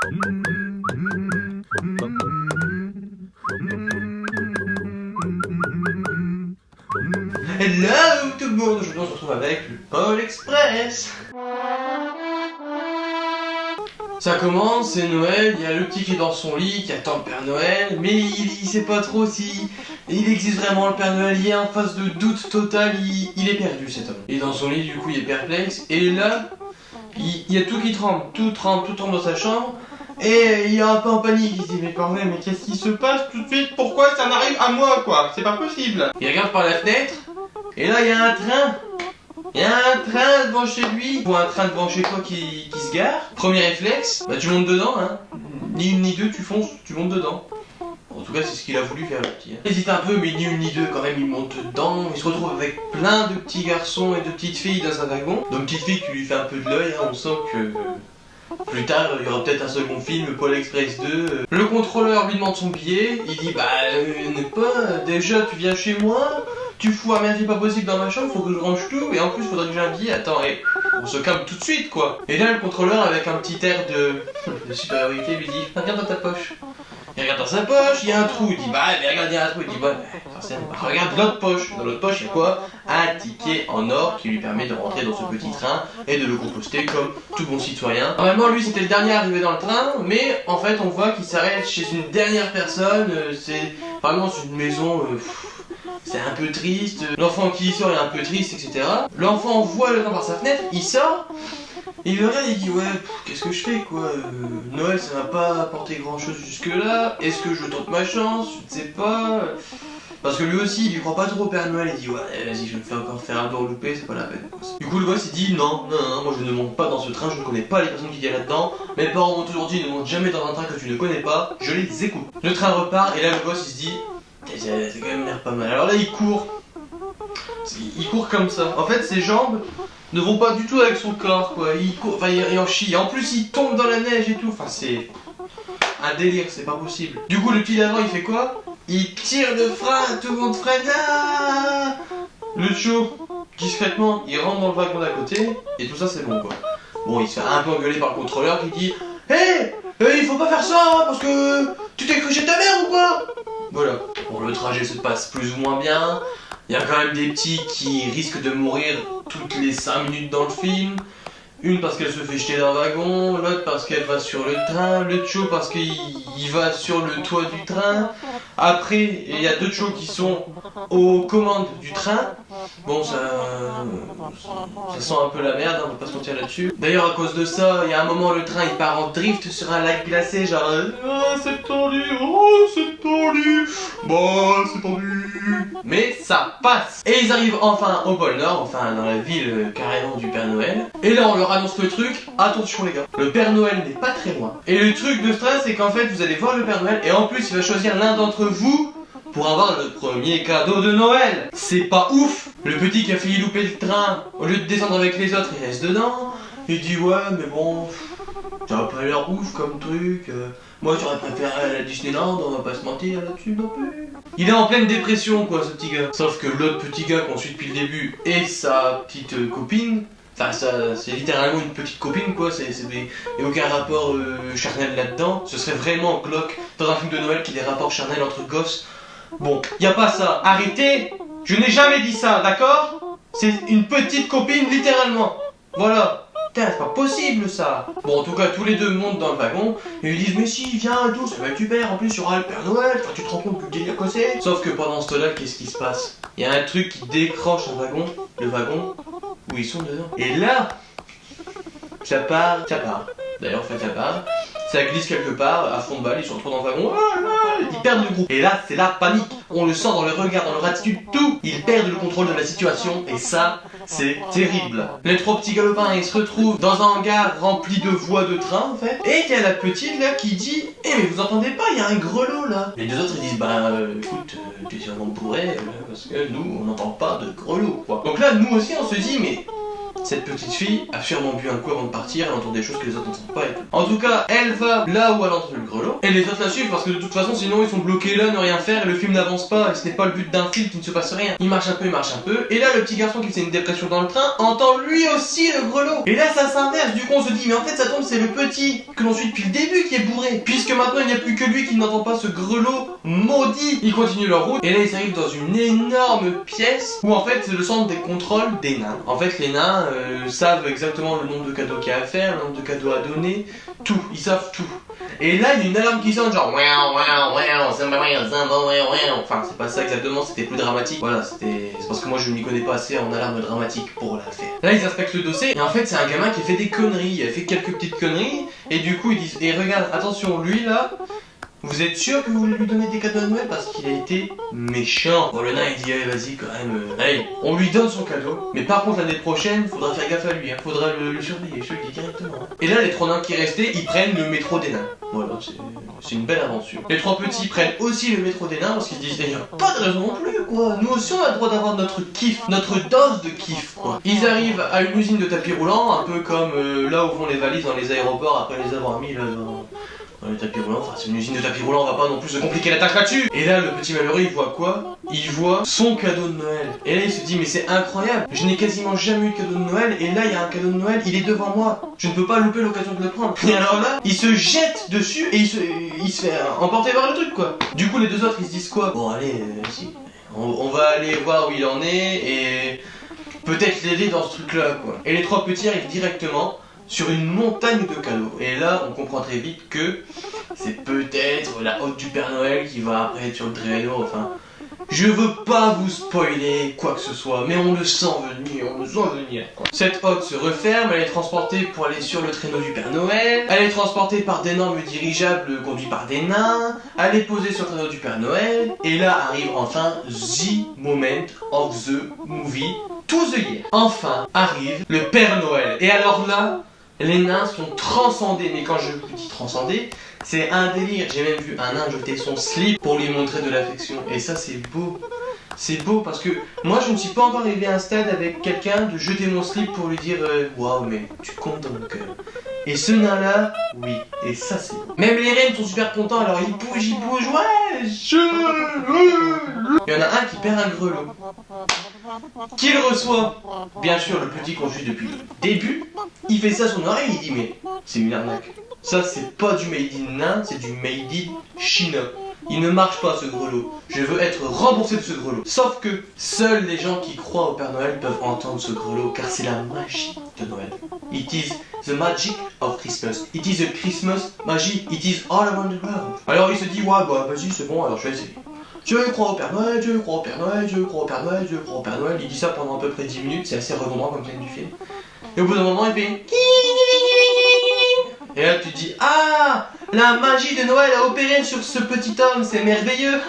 Hello tout le monde, aujourd'hui on se retrouve avec le Pôle Express. Ça commence, c'est Noël, il y a le petit qui est dans son lit, qui attend le Père Noël, mais il sait pas trop si il existe vraiment le Père Noël, il est en phase de doute total, il est perdu cet homme. Il est dans son lit, du coup il est perplexe, et là, il y a tout qui tremble, tout tremble dans sa chambre, et il est un peu en panique, il se dit mais bordel, mais qu'est-ce qui se passe tout de suite, pourquoi ça m'arrive à moi quoi, c'est pas possible. Il regarde par la fenêtre, et là il y a un train. Il y a un train devant chez lui, ou un train devant chez toi qui se gare. Premier réflexe, bah tu montes dedans, hein. Ni une ni deux, tu fonces, tu montes dedans. En tout cas, c'est ce qu'il a voulu faire le petit. Hein. Il hésite un peu, mais ni une ni deux, quand même, il monte dedans. Il se retrouve avec plein de petits garçons et de petites filles dans un wagon. Donc, petite fille qui lui fait un peu de l'œil, hein. On sent que plus tard, il y aura peut-être un second film, Pôle Express 2. Le contrôleur lui demande son billet. Il dit, bah, n'est pas, déjà, tu viens chez moi. Tu fous un merde, c'est pas possible dans ma chambre, faut que je range tout, et en plus faudrait que j'ai un billet, attends, on se calme tout de suite quoi. Et là le contrôleur avec un petit air de supériorité lui dit, regarde dans ta poche. Il regarde dans sa poche, il y a un trou, il dit, bah mais regarde, il y a un trou, il dit, bah forcément, regarde l'autre poche. Dans l'autre poche il y a quoi? Un ticket en or qui lui permet de rentrer dans ce petit train et de le composter comme tout bon citoyen. Normalement lui c'était le dernier arrivé dans le train, mais en fait on voit qu'il s'arrête chez une dernière personne, c'est vraiment une maison... c'est un peu triste, l'enfant qui sort est un peu triste, etc. L'enfant voit le train par sa fenêtre, il sort, il le regarde et il dit ouais, qu'est-ce que je fais quoi, Noël ça m'a pas apporté grand chose jusque là, est-ce que je tente ma chance, je ne sais pas. Parce que lui aussi il y croit pas trop au Père Noël, il dit ouais vas-y je vais me faire encore faire un tour loupé, c'est pas la peine. Du coup le boss il dit non, moi je ne monte pas dans ce train, je ne connais pas les personnes qui y a là-dedans, mes parents m'ont toujours dit ne monte jamais dans un train que tu ne connais pas, je les écoute. Le train repart et là le boss il se dit c'est quand même l'air pas mal. Alors là il court comme ça. En fait ses jambes ne vont pas du tout avec son corps quoi. Il court, enfin il en chie. En plus il tombe dans la neige et tout. Enfin c'est un délire, c'est pas possible. Du coup le petit d'avant il fait quoi? Il tire le frein, tout le monde freine. Ah le Cho, discrètement, il rentre dans le wagon d'à côté et tout ça c'est bon quoi. Bon il se fait un peu engueuler par le contrôleur qui dit hé, il faut pas faire ça hein, parce que tu t'es cru chez ta mère ou quoi? Voilà. Bon, le trajet se passe plus ou moins bien. Il y a quand même des petits qui risquent de mourir toutes les 5 minutes dans le film. Une parce qu'elle se fait jeter d'un wagon, l'autre parce qu'elle va sur le train, le Cho parce qu'il va sur le toit du train. Après, il y a deux Cho qui sont aux commandes du train. Bon, ça sent un peu la merde, hein, on va pas se mentir là-dessus. D'ailleurs, à cause de ça, il y a un moment, le train il part en drift sur un lac glacé, genre oh, c'est tendu, oh, c'est tendu, bon, c'est tendu. Mais ça passe. Et ils arrivent enfin au pôle Nord, enfin dans la ville carrément du Père Noël. Et là, on leur annonce le truc, attention les gars, le Père Noël n'est pas très loin. Et le truc de ce train, c'est qu'en fait, vous allez voir le Père Noël, et en plus, il va choisir l'un d'entre vous pour avoir le premier cadeau de Noël. C'est pas ouf. Le petit qui a failli louper le train, au lieu de descendre avec les autres, il reste dedans. Il dit ouais mais bon, ça a pas l'air ouf comme truc. Moi j'aurais préféré aller à la Disneyland, on va pas se mentir là-dessus non plus. Il est en pleine dépression quoi ce petit gars. Sauf que l'autre petit gars qu'on suit depuis le début et sa petite copine, enfin c'est littéralement une petite copine quoi, il n'y a aucun rapport charnel là-dedans. Ce serait vraiment glauque dans un film de Noël qu'il y ait des rapports charnels entre gosses. Bon, y a pas ça, arrêtez. Je n'ai jamais dit ça, d'accord? C'est une petite copine, littéralement. Voilà. Putain, c'est pas possible, ça. Bon, en tout cas, tous les deux montent dans le wagon, et ils disent, mais si, viens, et tout, ça va être super, en plus, il y aura le Père Noël, enfin, tu te rends compte du délire que c'est. Sauf que pendant ce temps-là, qu'est-ce qui se passe? Il y a un truc qui décroche le wagon, où ils sont dedans. Et là, ça part. D'ailleurs, en fait, ça part. Ça glisse quelque part, à fond de balle, ils se retrouvent dans le wagon, ils perdent le groupe. Et là, c'est la panique. On le sent dans le regard, dans leur attitude, tout. Ils perdent le contrôle de la situation, et ça, c'est terrible. Les trois petits galopins, ils se retrouvent dans un hangar rempli de voies de train, en fait. Et il y a la petite, là, qui dit, mais vous entendez pas, il y a un grelot, là. Les deux autres, ils disent, bah, écoute, tu es sûrement bourré, parce que nous, on n'entend pas de grelot, quoi. Donc là, nous aussi, on se dit, mais Cette petite fille a sûrement bu un coup avant de partir, elle entend des choses que les autres n'entendent pas et tout. En tout cas, elle va là où elle entend le grelot, et les autres la suivent parce que de toute façon, sinon ils sont bloqués là, ne rien faire, et le film n'avance pas, et ce n'est pas le but d'un film qui ne se passe rien. Il marche un peu, et là le petit garçon qui faisait une dépression dans le train entend lui aussi le grelot. Et là ça s'inverse, du coup on se dit, mais en fait ça tombe, c'est le petit que l'on suit depuis le début qui est bourré, puisque maintenant il n'y a plus que lui qui n'entend pas ce grelot maudit. Ils continuent leur route, et là ils arrivent dans une énorme pièce où en fait c'est le centre des contrôles des nains. En fait les nains savent exactement le nombre de cadeaux qu'il y a à faire, le nombre de cadeaux à donner, tout, ils savent tout. Et là il y a une alarme qui sonne genre enfin c'est pas ça exactement, c'était plus dramatique. Voilà, c'est parce que moi je m'y connais pas assez en alarme dramatique pour la faire. Là ils inspectent le dossier et en fait c'est un gamin qui a fait des conneries, il a fait quelques petites conneries et du coup ils disent, et regarde, attention, lui là, vous êtes sûr que vous voulez lui donner des cadeaux à Noël parce qu'il a été méchant. Bon, le nain il dit, allez vas-y quand même, allez, on lui donne son cadeau, mais par contre l'année prochaine, faudra faire gaffe à lui, hein. Faudra le surveiller, je te le dis directement. Et là les 3 nains qui restaient, ils prennent le métro des nains. Voilà, c'est une belle aventure. Les 3 petits prennent aussi le métro des nains parce qu'ils se disent, il n'y a pas de raison non plus quoi, nous aussi on a le droit d'avoir notre kiff, notre dose de kiff quoi. Ils arrivent à une usine de tapis roulants, un peu comme là où vont les valises dans les aéroports après les avoir mis là dans les tapis roulants. Enfin c'est une usine de tapis roulants, on va pas non plus se compliquer la tâche là-dessus. Et là le petit malheureux il voit quoi? Il voit son cadeau de Noël. Et là il se dit, mais c'est incroyable, je n'ai quasiment jamais eu de cadeau de Noël et là il y a un cadeau de Noël, il est devant moi, je ne peux pas louper l'occasion de le prendre. Et alors là il se jette dessus et il se fait emporter par le truc quoi. Du coup les deux autres ils se disent quoi? Bon allez, si, on va aller voir où il en est et peut-être l'aider dans ce truc là quoi. Et les 3 petits arrivent directement sur une montagne de cadeaux. Et là, on comprend très vite que c'est peut-être la hôte du Père Noël qui va après être sur le traîneau, enfin... Je veux pas vous spoiler quoi que ce soit, mais on le sent venir, quoi. Cette hôte se referme, elle est transportée pour aller sur le traîneau du Père Noël, elle est transportée par d'énormes dirigeables conduits par des nains, elle est posée sur le traîneau du Père Noël, et là arrive enfin the moment of the movie to the year. Enfin arrive le Père Noël, et alors là, les nains sont transcendés, mais quand je vous dis transcendés, c'est un délire. J'ai même vu un nain jeter son slip pour lui montrer de l'affection. Et ça c'est beau. C'est beau parce que moi je ne suis pas encore arrivé à un stade avec quelqu'un de jeter mon slip pour lui dire waouh mais tu comptes dans mon cœur. Et ce nain là, oui, et ça c'est beau. Même les reines sont super contents, alors ils bougent, ouais. Il y en a un qui perd un grelot. Qui le reçoit? Bien sûr le petit qu'on suit depuis le début. Il fait ça à son oreille, il dit mais c'est une arnaque. Ça c'est pas du made in nain, c'est du made in China. Il ne marche pas ce grelot. Je veux être remboursé de ce grelot. Sauf que seuls les gens qui croient au Père Noël peuvent entendre ce grelot car c'est la magie de Noël. It is the magic of Christmas. It is the Christmas magic. It is all around the world. Alors il se dit ouais bah vas-y c'est bon, alors je vais essayer. Je crois au Père Noël, je crois au Père Noël, je crois au Père Noël, je crois au Père Noël. Il dit ça pendant à peu près 10 minutes, c'est assez redondant comme scène du film. Et au bout d'un moment il fait... Et là tu te dis, ah, la magie de Noël a opéré sur ce petit homme, c'est merveilleux.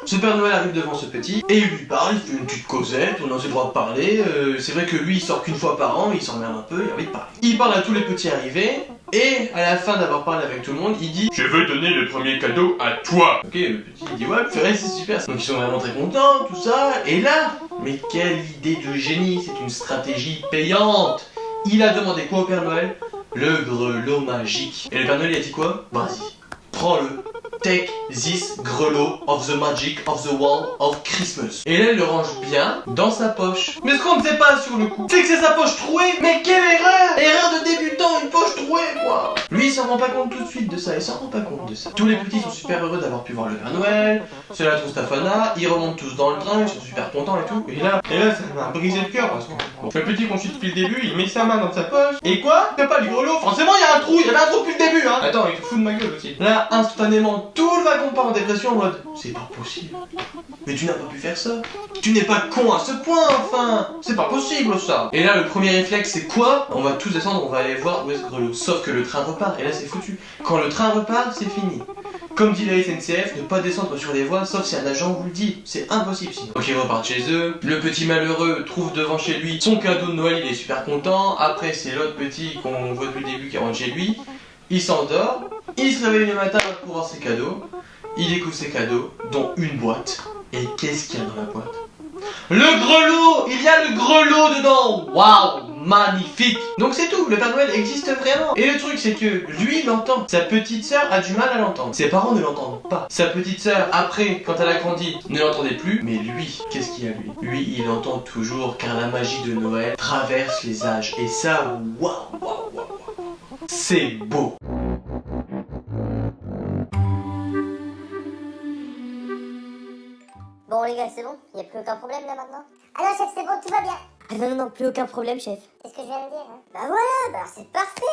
Ce Père Noël arrive devant ce petit et il lui parle, il fait une petite causette, on a le droit de parler. C'est vrai que lui il sort qu'une fois par an, il s'emmerde un peu, il a envie de parler. Il parle à tous les petits arrivés et à la fin d'avoir parlé avec tout le monde, il dit, je veux donner le premier cadeau à toi. Ok, le petit il dit, ouais, purée, c'est super. Donc ils sont vraiment très contents, tout ça. Et là, mais quelle idée de génie, c'est une stratégie payante. Il a demandé quoi au Père Noël? Le grelot magique. Et le Père Noël il a dit quoi? Vas-y, prends-le. Take this grelot of the magic of the wall of Christmas. Et là il le range bien dans sa poche. Mais ce qu'on ne sait pas sur le coup, c'est que c'est sa poche trouée. Mais quelle erreur! Erreur de débutant, une poche trouée quoi. Lui il s'en rend pas compte tout de suite de ça, il s'en rend pas compte de ça. Tous les petits sont super heureux d'avoir pu voir le Père Noël. C'est la Toustafana, ils remontent tous dans le train, ils sont super contents et tout. Et là ça m'a brisé le cœur parce que bon, le petit qu'on suit depuis le début, il met sa main dans sa poche. Et quoi? T'as pas du grelot? Forcément il y a un trou, il y avait un trou depuis le début hein. Attends, il te fout de ma gueule aussi. Là instantanément tout le wagon part en dépression en mode c'est pas possible. Mais tu n'as pas pu faire ça. Tu n'es pas con à ce point enfin. C'est pas possible ça. Et là le premier réflexe c'est quoi? On va tous descendre, on va aller voir où est ce grelot. Sauf que le train repart et là c'est foutu. Quand le train repart c'est fini. Comme dit la SNCF, ne pas descendre sur les voies sauf si un agent vous le dit. C'est impossible sinon. Ok, ils repartent chez eux. Le petit malheureux trouve devant chez lui son cadeau de Noël, il est super content. Après c'est l'autre petit qu'on voit depuis le début qui rentre chez lui. Il s'endort. Il se réveille le matin pour voir ses cadeaux. Il découvre ses cadeaux, dont une boîte. Et qu'est-ce qu'il y a dans la boîte? Le grelot! Il y a le grelot dedans! Waouh! magnifiques. Donc c'est tout, le Père Noël existe vraiment. Et le truc c'est que lui il l'entend, sa petite sœur a du mal à l'entendre. Ses parents ne l'entendent pas. Sa petite sœur, après, quand elle a grandi, ne l'entendait plus. Mais lui, qu'est-ce qu'il y a lui? Lui, il entend toujours car la magie de Noël traverse les âges. Et ça, waouh, c'est beau. Bon les gars, c'est bon? Y'a plus aucun problème là maintenant? Ah non chef, c'est bon, tout va bien. Ah non, non, non, plus aucun problème, chef. C'est ce que je viens de dire, hein. Bah voilà, bah c'est parfait.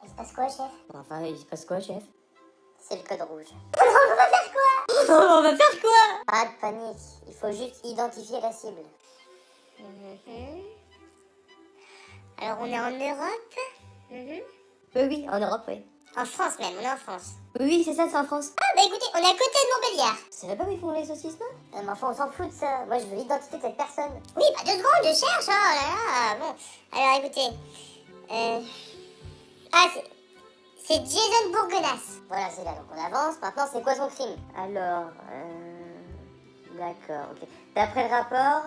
Il se passe quoi, chef? Enfin, il se passe quoi, chef? C'est le code rouge. Oh non, on va faire quoi? Oh non, on va faire quoi? Pas de panique, il faut juste identifier la cible. Alors on est en Europe? Oui, en Europe, oui. En France même, on est en France. Oui, c'est ça, c'est en France. Ah bah écoutez, on est à côté de Montbéliard. Tu savais pas où ils font les saucisses, non? Mais enfin, on s'en fout de ça. Moi, je veux l'identité de cette personne. Oui, bah 2 secondes, je cherche. Oh là là. Bon, alors écoutez. Ah, c'est Jason Bourgonas. Voilà, c'est là. Donc on avance. Maintenant, c'est quoi son crime? Alors, d'accord, ok. D'après le rapport,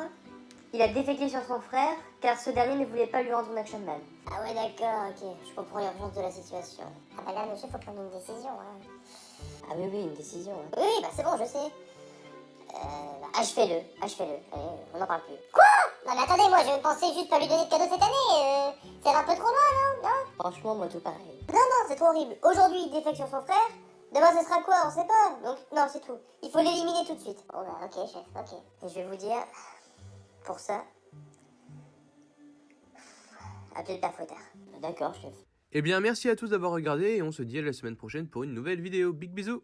il a déféqué sur son frère, car ce dernier ne voulait pas lui rendre une action man. Ah ouais, d'accord, ok. Je comprends l'urgence de la situation. Ah bah là, monsieur, faut prendre une décision. Hein. Ah oui, oui, une décision. Hein. Oui, bah c'est bon, je sais. Achevez-le. Allez, on n'en parle plus. Quoi? Non mais attendez, moi je pensais juste pas lui donner de cadeau cette année. C'est un peu trop loin, non? Franchement, moi, tout pareil. Non, c'est trop horrible. Aujourd'hui, il défecte sur son frère. Demain, ce sera quoi? On sait pas. Donc, non, c'est tout. Il faut l'éliminer tout de suite. Oh bah, ok, chef, ok. Et je vais vous dire, pour ça, appelez le père Fouettard. D'accord, chef. Eh bien merci à tous d'avoir regardé et on se dit à la semaine prochaine pour une nouvelle vidéo. Big bisous.